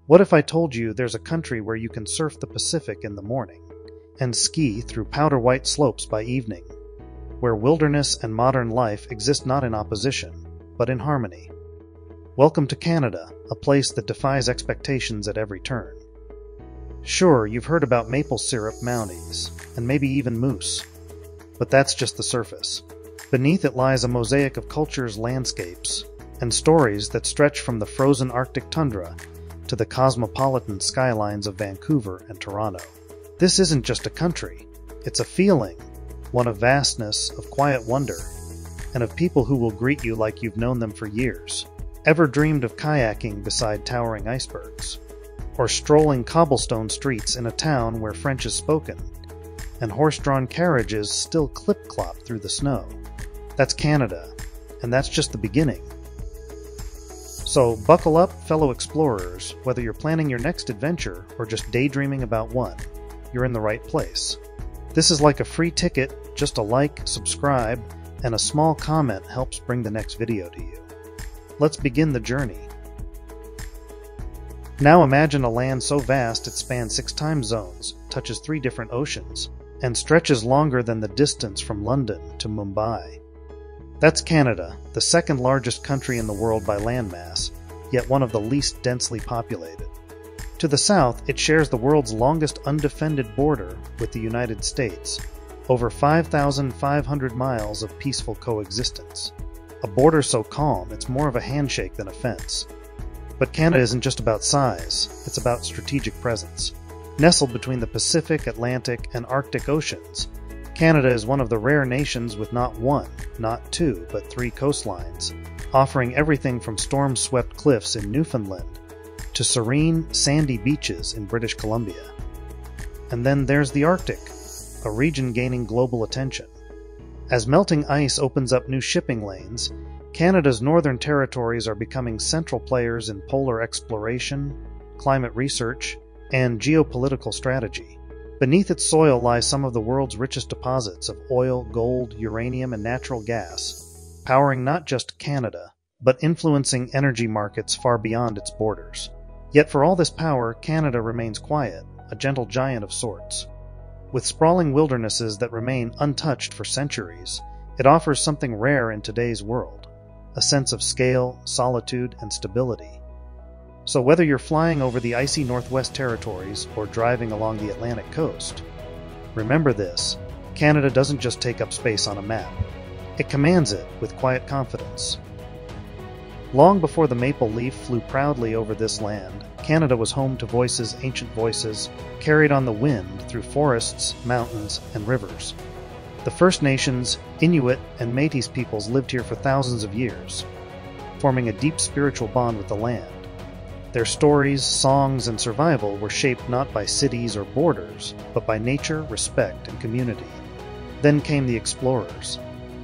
What if I told you there's a country where you can surf the Pacific in the morning and ski through powder white slopes by evening, where wilderness and modern life exist not in opposition, but in harmony? Welcome to Canada, a place that defies expectations at every turn. Sure, you've heard about maple syrup mounties, and maybe even moose, but that's just the surface. Beneath it lies a mosaic of cultures, landscapes, and stories that stretch from the frozen Arctic tundra to the cosmopolitan skylines of Vancouver and Toronto. This isn't just a country, it's a feeling, one of vastness, of quiet wonder, and of people who will greet you like you've known them for years. Ever dreamed of kayaking beside towering icebergs? Or strolling cobblestone streets in a town where French is spoken, and horse-drawn carriages still clip-clop through the snow? That's Canada, and that's just the beginning. So buckle up, fellow explorers. Whether you're planning your next adventure or just daydreaming about one, you're in the right place. This is like a free ticket. Just a like, subscribe, and a small comment helps bring the next video to you. Let's begin the journey. Now imagine a land so vast it spans 6 time zones, touches 3 different oceans, and stretches longer than the distance from London to Mumbai. That's Canada, the second largest country in the world by landmass, yet one of the least densely populated. To the south, it shares the world's longest undefended border with the United States, over 5,500 miles of peaceful coexistence. A border so calm, it's more of a handshake than a fence. But Canada isn't just about size, it's about strategic presence. Nestled between the Pacific, Atlantic, and Arctic Oceans, Canada is one of the rare nations with not 1, not 2, but 3 coastlines, offering everything from storm-swept cliffs in Newfoundland to serene, sandy beaches in British Columbia. And then there's the Arctic, a region gaining global attention. As melting ice opens up new shipping lanes, Canada's northern territories are becoming central players in polar exploration, climate research, and geopolitical strategy. Beneath its soil lies some of the world's richest deposits of oil, gold, uranium, and natural gas, powering not just Canada, but influencing energy markets far beyond its borders. Yet for all this power, Canada remains quiet, a gentle giant of sorts. With sprawling wildernesses that remain untouched for centuries, it offers something rare in today's world: a sense of scale, solitude, and stability. So whether you're flying over the icy Northwest Territories or driving along the Atlantic coast, remember this: Canada doesn't just take up space on a map. It commands it with quiet confidence. Long before the maple leaf flew proudly over this land, Canada was home to voices, ancient voices, carried on the wind through forests, mountains, and rivers. The First Nations, Inuit, and Métis peoples lived here for thousands of years, forming a deep spiritual bond with the land. Their stories, songs, and survival were shaped not by cities or borders, but by nature, respect, and community. Then came the explorers.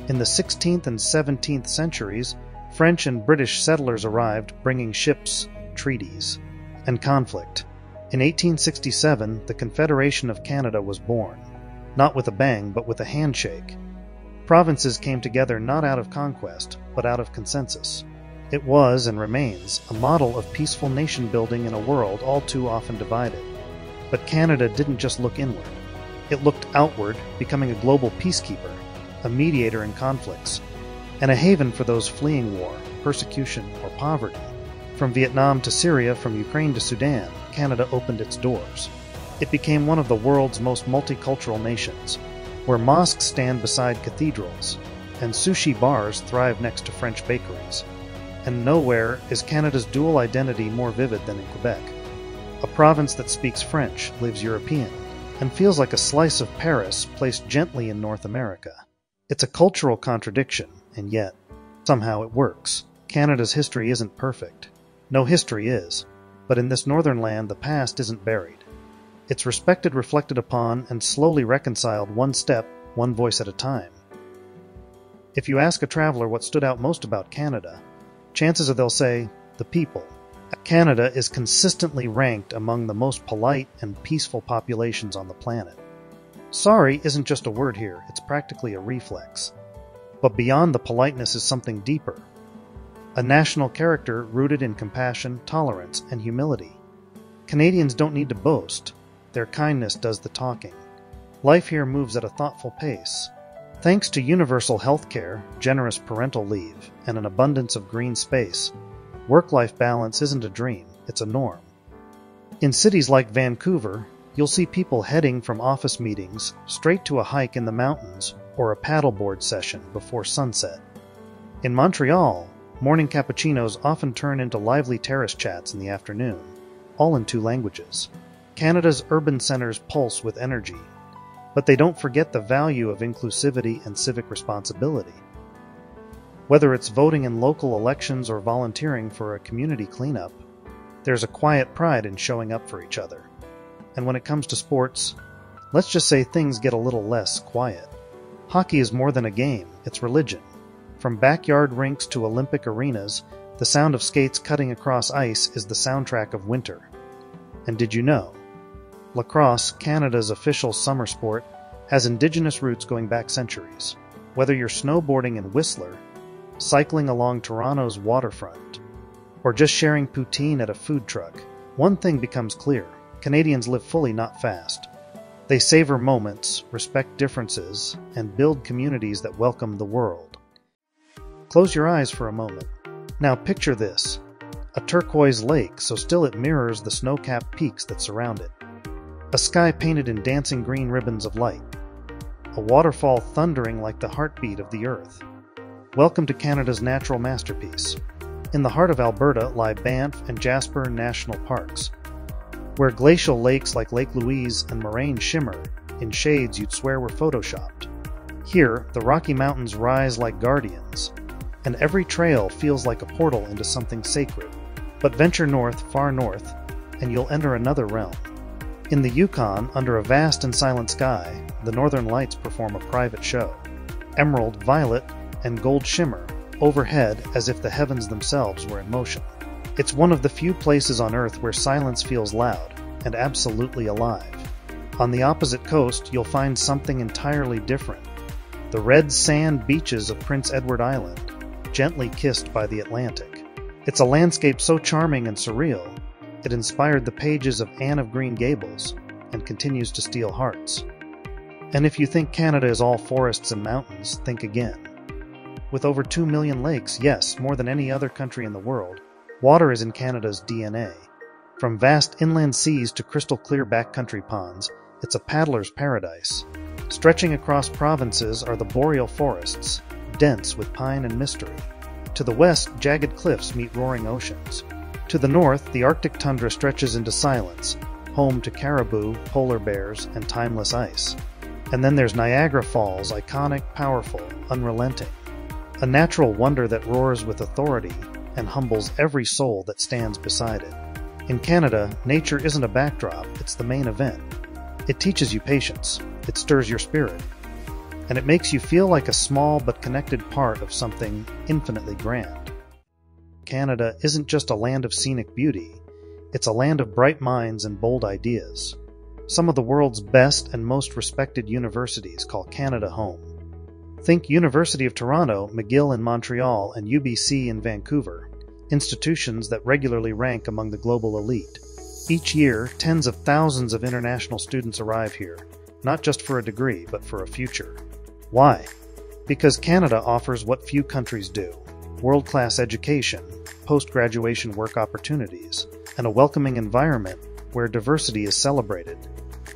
In the 16th and 17th centuries, French and British settlers arrived, bringing ships, treaties, and conflict. In 1867, the Confederation of Canada was born, not with a bang, but with a handshake. Provinces came together not out of conquest, but out of consensus. It was, and remains, a model of peaceful nation-building in a world all too often divided. But Canada didn't just look inward. It looked outward, becoming a global peacekeeper, a mediator in conflicts, and a haven for those fleeing war, persecution, or poverty. From Vietnam to Syria, from Ukraine to Sudan, Canada opened its doors. It became one of the world's most multicultural nations, where mosques stand beside cathedrals, and sushi bars thrive next to French bakeries. And nowhere is Canada's dual identity more vivid than in Quebec. A province that speaks French, lives European, and feels like a slice of Paris placed gently in North America. It's a cultural contradiction, and yet, somehow it works. Canada's history isn't perfect. No history is. But in this northern land, the past isn't buried. It's respected, reflected upon, and slowly reconciled one step, one voice at a time. If you ask a traveler what stood out most about Canada, chances are they'll say, the people. Canada is consistently ranked among the most polite and peaceful populations on the planet. Sorry isn't just a word here, it's practically a reflex. But beyond the politeness is something deeper. A national character rooted in compassion, tolerance, and humility. Canadians don't need to boast. Their kindness does the talking. Life here moves at a thoughtful pace. Thanks to universal health care, generous parental leave, and an abundance of green space, work-life balance isn't a dream, it's a norm. In cities like Vancouver, you'll see people heading from office meetings straight to a hike in the mountains or a paddleboard session before sunset. In Montreal, morning cappuccinos often turn into lively terrace chats in the afternoon, all in 2 languages. Canada's urban centers pulse with energy, but they don't forget the value of inclusivity and civic responsibility. Whether it's voting in local elections or volunteering for a community cleanup, there's a quiet pride in showing up for each other. And when it comes to sports, let's just say things get a little less quiet. Hockey is more than a game, it's religion. From backyard rinks to Olympic arenas, the sound of skates cutting across ice is the soundtrack of winter. And did you know? Lacrosse, Canada's official summer sport, has Indigenous roots going back centuries. Whether you're snowboarding in Whistler, cycling along Toronto's waterfront, or just sharing poutine at a food truck, one thing becomes clear. Canadians live fully, not fast. They savor moments, respect differences, and build communities that welcome the world. Close your eyes for a moment. Now picture this. A turquoise lake, so still it mirrors the snow-capped peaks that surround it. A sky painted in dancing green ribbons of light. A waterfall thundering like the heartbeat of the earth. Welcome to Canada's natural masterpiece. In the heart of Alberta lie Banff and Jasper National Parks, where glacial lakes like Lake Louise and Moraine shimmer in shades you'd swear were photoshopped. Here, the Rocky Mountains rise like guardians, and every trail feels like a portal into something sacred. But venture north, far north, and you'll enter another realm. In the Yukon, under a vast and silent sky, the Northern Lights perform a private show. Emerald, violet, and gold shimmer overhead as if the heavens themselves were in motion. It's one of the few places on Earth where silence feels loud and absolutely alive. On the opposite coast, you'll find something entirely different. The red sand beaches of Prince Edward Island, gently kissed by the Atlantic. It's a landscape so charming and surreal, it inspired the pages of Anne of Green Gables and continues to steal hearts. And if you think Canada is all forests and mountains, think again. With over 2 million lakes, yes, more than any other country in the world, water is in Canada's DNA. From vast inland seas to crystal-clear backcountry ponds, it's a paddler's paradise. Stretching across provinces are the boreal forests, dense with pine and mystery. To the west, jagged cliffs meet roaring oceans. To the north, the Arctic tundra stretches into silence, home to caribou, polar bears, and timeless ice. And then there's Niagara Falls, iconic, powerful, unrelenting. A natural wonder that roars with authority and humbles every soul that stands beside it. In Canada, nature isn't a backdrop, it's the main event. It teaches you patience, it stirs your spirit, and it makes you feel like a small but connected part of something infinitely grand. Canada isn't just a land of scenic beauty, it's a land of bright minds and bold ideas. Some of the world's best and most respected universities call Canada home. Think University of Toronto, McGill in Montreal, and UBC in Vancouver, institutions that regularly rank among the global elite. Each year, tens of thousands of international students arrive here, not just for a degree, but for a future. Why? Because Canada offers what few countries do: world-class education, post-graduation work opportunities, and a welcoming environment where diversity is celebrated,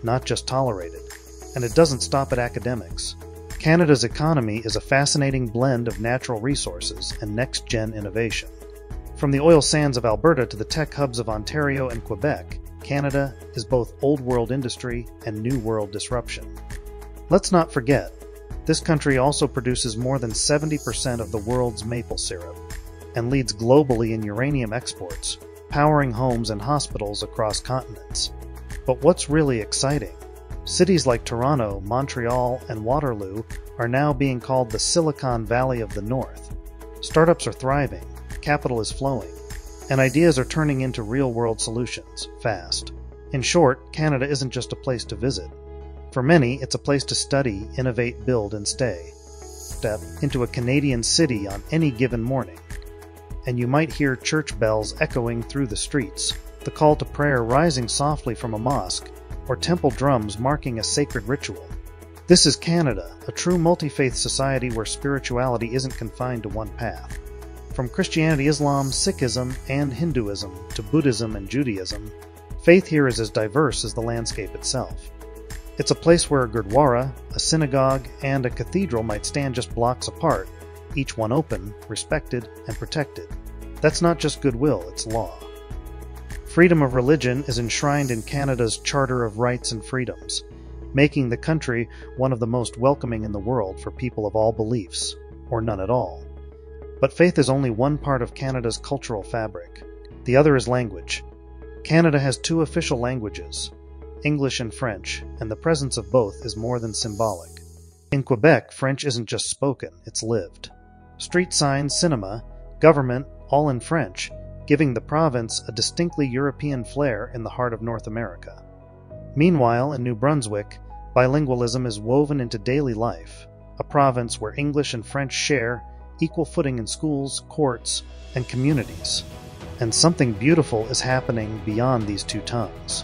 not just tolerated. And it doesn't stop at academics. Canada's economy is a fascinating blend of natural resources and next-gen innovation. From the oil sands of Alberta to the tech hubs of Ontario and Quebec, Canada is both old-world industry and new-world disruption. Let's not forget, this country also produces more than 70% of the world's maple syrup and leads globally in uranium exports, powering homes and hospitals across continents. But what's really exciting? Cities like Toronto, Montreal, and Waterloo are now being called the Silicon Valley of the North. Startups are thriving, capital is flowing, and ideas are turning into real-world solutions, fast. In short, Canada isn't just a place to visit. For many, it's a place to study, innovate, build, and stay. Step into a Canadian city on any given morning, and you might hear church bells echoing through the streets, the call to prayer rising softly from a mosque, or temple drums marking a sacred ritual. This is Canada, a true multi-faith society where spirituality isn't confined to one path. From Christianity, Islam, Sikhism, and Hinduism to Buddhism and Judaism, faith here is as diverse as the landscape itself. It's a place where a gurdwara, a synagogue, and a cathedral might stand just blocks apart, each one open, respected, and protected. That's not just goodwill, it's law. Freedom of religion is enshrined in Canada's Charter of Rights and Freedoms, making the country one of the most welcoming in the world for people of all beliefs, or none at all. But faith is only one part of Canada's cultural fabric. The other is language. Canada has two official languages, English and French, and the presence of both is more than symbolic. In Quebec, French isn't just spoken, it's lived. Street signs, cinema, government, all in French, giving the province a distinctly European flair in the heart of North America. Meanwhile, in New Brunswick, bilingualism is woven into daily life, a province where English and French share equal footing in schools, courts, and communities. And something beautiful is happening beyond these two tongues.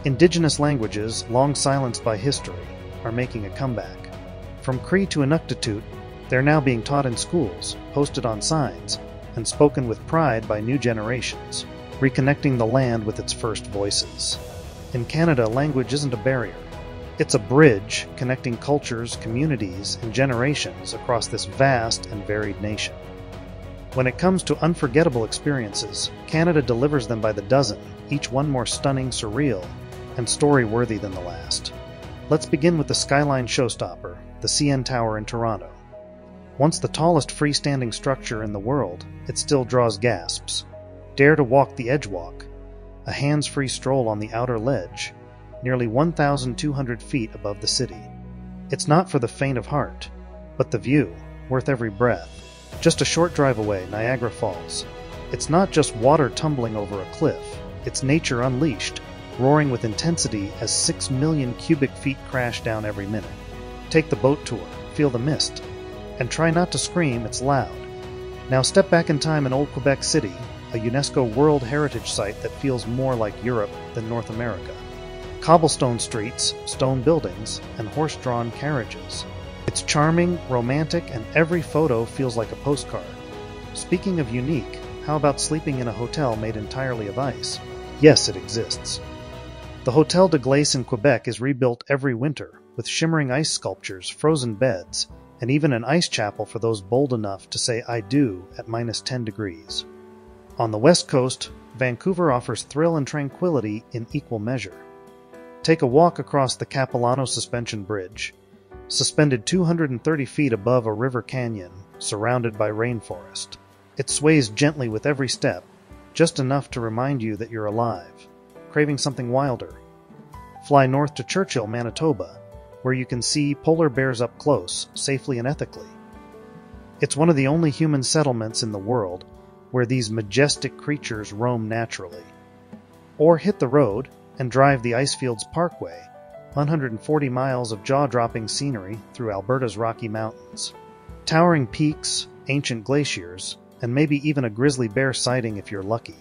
Indigenous languages, long silenced by history, are making a comeback. From Cree to Inuktitut, they're now being taught in schools, posted on signs, and spoken with pride by new generations, reconnecting the land with its first voices. In Canada, language isn't a barrier. It's a bridge connecting cultures, communities, and generations across this vast and varied nation. When it comes to unforgettable experiences, Canada delivers them by the dozen, each one more stunning, surreal, and story-worthy than the last. Let's begin with the skyline showstopper, the CN Tower in Toronto. Once the tallest freestanding structure in the world, it still draws gasps. Dare to walk the Edgewalk, a hands-free stroll on the outer ledge, nearly 1,200 feet above the city. It's not for the faint of heart, but the view, worth every breath. Just a short drive away, Niagara Falls. It's not just water tumbling over a cliff, it's nature unleashed, roaring with intensity as 6 million cubic feet crash down every minute. Take the boat tour, feel the mist, and try not to scream, it's loud. Now step back in time in Old Quebec City, a UNESCO World Heritage Site that feels more like Europe than North America. Cobblestone streets, stone buildings, and horse-drawn carriages. It's charming, romantic, and every photo feels like a postcard. Speaking of unique, how about sleeping in a hotel made entirely of ice? Yes, it exists. The Hotel de Glace in Quebec is rebuilt every winter, with shimmering ice sculptures, frozen beds, and even an ice chapel for those bold enough to say "I do" at -10 degrees. On the west coast, Vancouver offers thrill and tranquility in equal measure. Take a walk across the Capilano Suspension Bridge, suspended 230 feet above a river canyon, surrounded by rainforest. It sways gently with every step, just enough to remind you that you're alive, craving something wilder. Fly north to Churchill, Manitoba, where you can see polar bears up close, safely and ethically. It's one of the only human settlements in the world where these majestic creatures roam naturally. Or hit the road and drive the Icefields Parkway, 140 miles of jaw-dropping scenery through Alberta's Rocky Mountains. Towering peaks, ancient glaciers, and maybe even a grizzly bear sighting if you're lucky.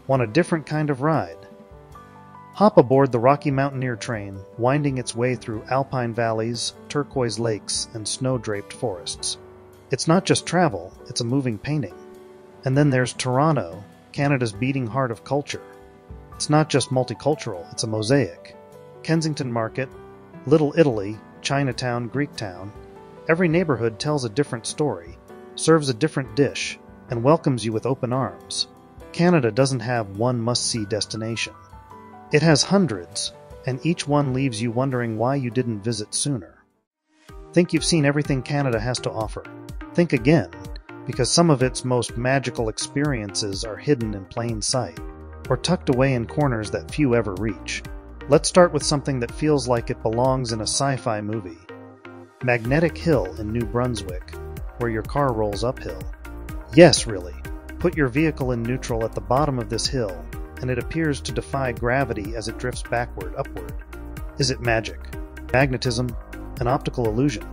Want a different kind of ride? Hop aboard the Rocky Mountaineer train, winding its way through alpine valleys, turquoise lakes, and snow-draped forests. It's not just travel, it's a moving painting. And then there's Toronto, Canada's beating heart of culture. It's not just multicultural, it's a mosaic. Kensington Market, Little Italy, Chinatown, Greektown. Every neighborhood tells a different story, serves a different dish, and welcomes you with open arms. Canada doesn't have one must-see destination. It has hundreds, and each one leaves you wondering why you didn't visit sooner. Think you've seen everything Canada has to offer. Think again, because some of its most magical experiences are hidden in plain sight, or tucked away in corners that few ever reach. Let's start with something that feels like it belongs in a sci-fi movie. Magnetic Hill in New Brunswick, where your car rolls uphill. Yes, really. Put your vehicle in neutral at the bottom of this hill, and it appears to defy gravity as it drifts backward, upward. Is it magic? Magnetism? An optical illusion?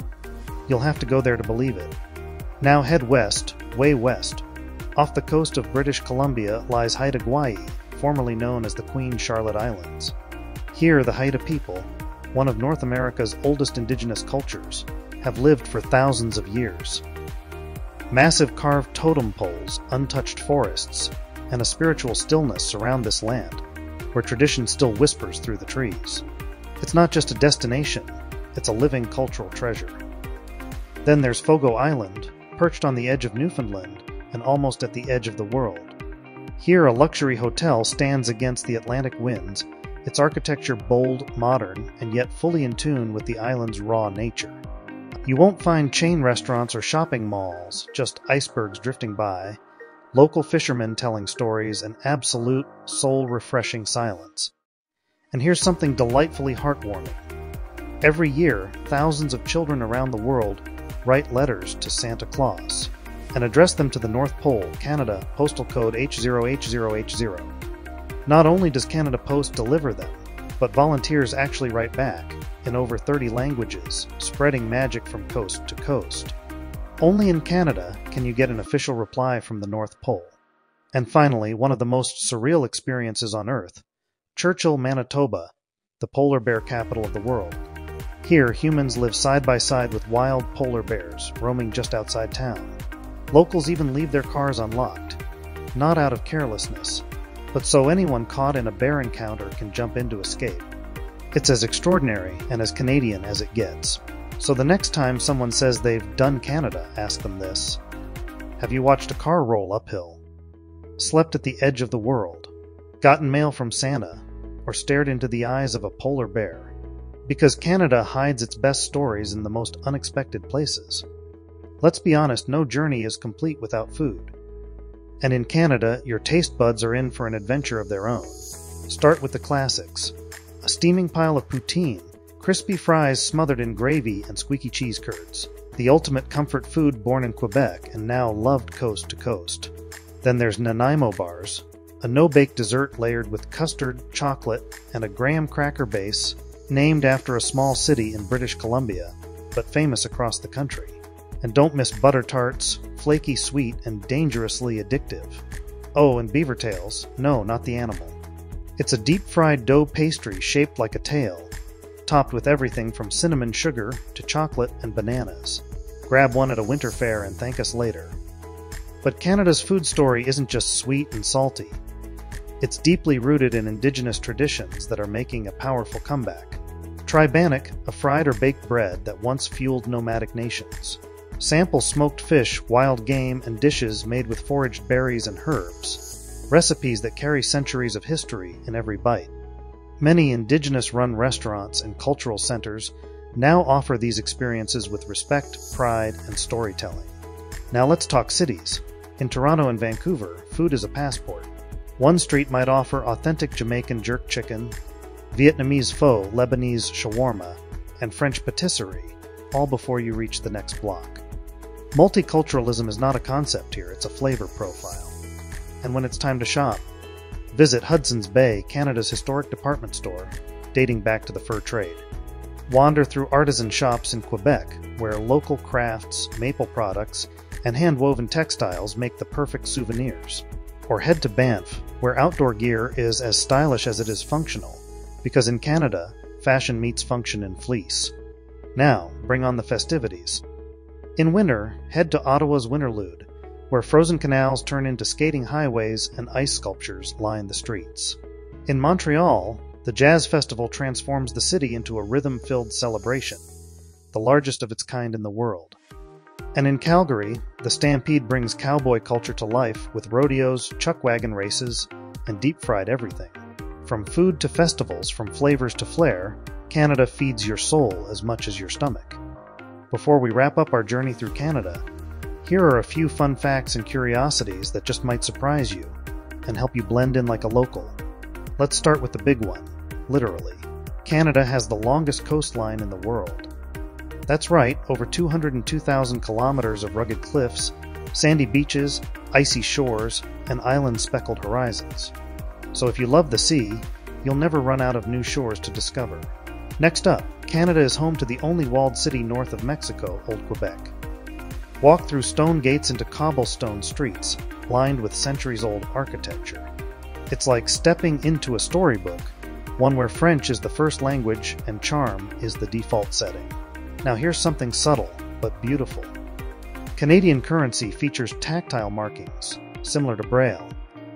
You'll have to go there to believe it. Now head west, way west. Off the coast of British Columbia lies Haida Gwaii, formerly known as the Queen Charlotte Islands. Here, the Haida people, one of North America's oldest indigenous cultures, have lived for thousands of years. Massive carved totem poles, untouched forests, and a spiritual stillness surround this land, where tradition still whispers through the trees. It's not just a destination, it's a living cultural treasure. Then there's Fogo Island, perched on the edge of Newfoundland and almost at the edge of the world. Here, a luxury hotel stands against the Atlantic winds, its architecture bold, modern, and yet fully in tune with the island's raw nature. You won't find chain restaurants or shopping malls, just icebergs drifting by, local fishermen telling stories, and absolute, soul-refreshing silence. And here's something delightfully heartwarming. Every year, thousands of children around the world write letters to Santa Claus and address them to the North Pole, Canada, postal code H0H0H0. Not only does Canada Post deliver them, but volunteers actually write back in over 30 languages, spreading magic from coast to coast. Only in Canada can you get an official reply from the North Pole. And finally, one of the most surreal experiences on Earth, Churchill, Manitoba, the polar bear capital of the world. Here, humans live side by side with wild polar bears roaming just outside town. Locals even leave their cars unlocked, not out of carelessness, but so anyone caught in a bear encounter can jump in to escape. It's as extraordinary and as Canadian as it gets. So the next time someone says they've done Canada, ask them this. Have you watched a car roll uphill? Slept at the edge of the world? Gotten mail from Santa? Or stared into the eyes of a polar bear? Because Canada hides its best stories in the most unexpected places. Let's be honest, no journey is complete without food. And in Canada, your taste buds are in for an adventure of their own. Start with the classics. A steaming pile of poutine, crispy fries smothered in gravy and squeaky cheese curds. The ultimate comfort food born in Quebec and now loved coast to coast. Then there's Nanaimo bars, a no-bake dessert layered with custard, chocolate, and a graham cracker base named after a small city in British Columbia, but famous across the country. And don't miss butter tarts, flaky sweet and dangerously addictive. Oh, and beaver tails. No, not the animal. It's a deep-fried dough pastry shaped like a tail, topped with everything from cinnamon sugar to chocolate and bananas. Grab one at a winter fair and thank us later. But Canada's food story isn't just sweet and salty. It's deeply rooted in Indigenous traditions that are making a powerful comeback. Try bannock, a fried or baked bread that once fueled nomadic nations. Sample smoked fish, wild game, and dishes made with foraged berries and herbs. Recipes that carry centuries of history in every bite. Many Indigenous-run restaurants and cultural centers now offer these experiences with respect, pride, and storytelling. Now let's talk cities. In Toronto and Vancouver, food is a passport. One street might offer authentic Jamaican jerk chicken, Vietnamese pho, Lebanese shawarma, and French patisserie, all before you reach the next block. Multiculturalism is not a concept here, it's a flavor profile. And when it's time to shop, visit Hudson's Bay, Canada's historic department store, dating back to the fur trade. Wander through artisan shops in Quebec, where local crafts, maple products, and hand-woven textiles make the perfect souvenirs. Or head to Banff, where outdoor gear is as stylish as it is functional, because in Canada, fashion meets function in fleece. Now, bring on the festivities. In winter, head to Ottawa's Winterlude, where frozen canals turn into skating highways and ice sculptures line the streets. In Montreal, the Jazz Festival transforms the city into a rhythm-filled celebration, the largest of its kind in the world. And in Calgary, the Stampede brings cowboy culture to life with rodeos, chuck wagon races, and deep-fried everything. From food to festivals, from flavors to flair, Canada feeds your soul as much as your stomach. Before we wrap up our journey through Canada, here are a few fun facts and curiosities that just might surprise you and help you blend in like a local. Let's start with the big one, literally. Canada has the longest coastline in the world. That's right, over 202,000 kilometers of rugged cliffs, sandy beaches, icy shores, and island-speckled horizons. So if you love the sea, you'll never run out of new shores to discover. Next up, Canada is home to the only walled city north of Mexico, Old Quebec. Walk through stone gates into cobblestone streets, lined with centuries-old architecture. It's like stepping into a storybook, one where French is the first language and charm is the default setting. Now here's something subtle, but beautiful. Canadian currency features tactile markings, similar to Braille,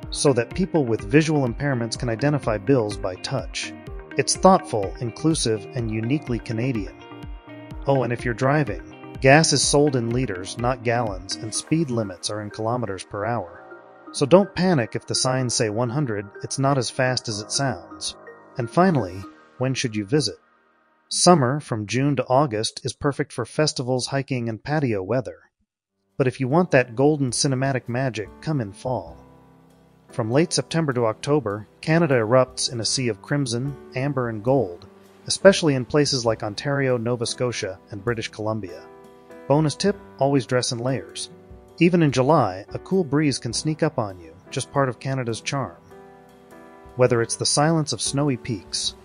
so that people with visual impairments can identify bills by touch. It's thoughtful, inclusive, and uniquely Canadian. Oh, and if you're driving, gas is sold in liters, not gallons, and speed limits are in kilometers per hour. So don't panic if the signs say 100, it's not as fast as it sounds. And finally, when should you visit? Summer, from June to August, is perfect for festivals, hiking, and patio weather. But if you want that golden cinematic magic, come in fall. From late September to October, Canada erupts in a sea of crimson, amber, and gold, especially in places like Ontario, Nova Scotia, and British Columbia. Bonus tip, always dress in layers. Even in July, a cool breeze can sneak up on you, just part of Canada's charm. Whether it's the silence of snowy peaks,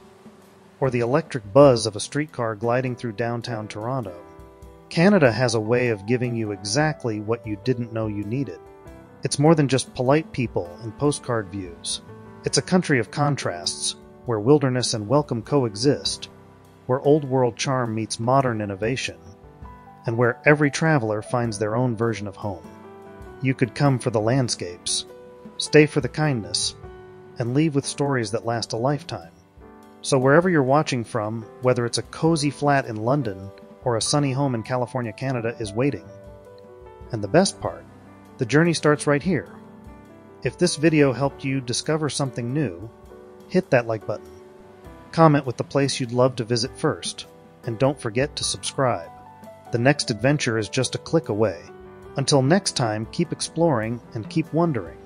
or the electric buzz of a streetcar gliding through downtown Toronto, Canada has a way of giving you exactly what you didn't know you needed. It's more than just polite people and postcard views. It's a country of contrasts, where wilderness and welcome coexist, where old-world charm meets modern innovation, and where every traveler finds their own version of home. You could come for the landscapes, stay for the kindness, and leave with stories that last a lifetime. So wherever you're watching from, whether it's a cozy flat in London or a sunny home in California, Canada is waiting. And the best part, the journey starts right here. If this video helped you discover something new, hit that like button. Comment with the place you'd love to visit first, and don't forget to subscribe. The next adventure is just a click away. Until next time, keep exploring and keep wondering.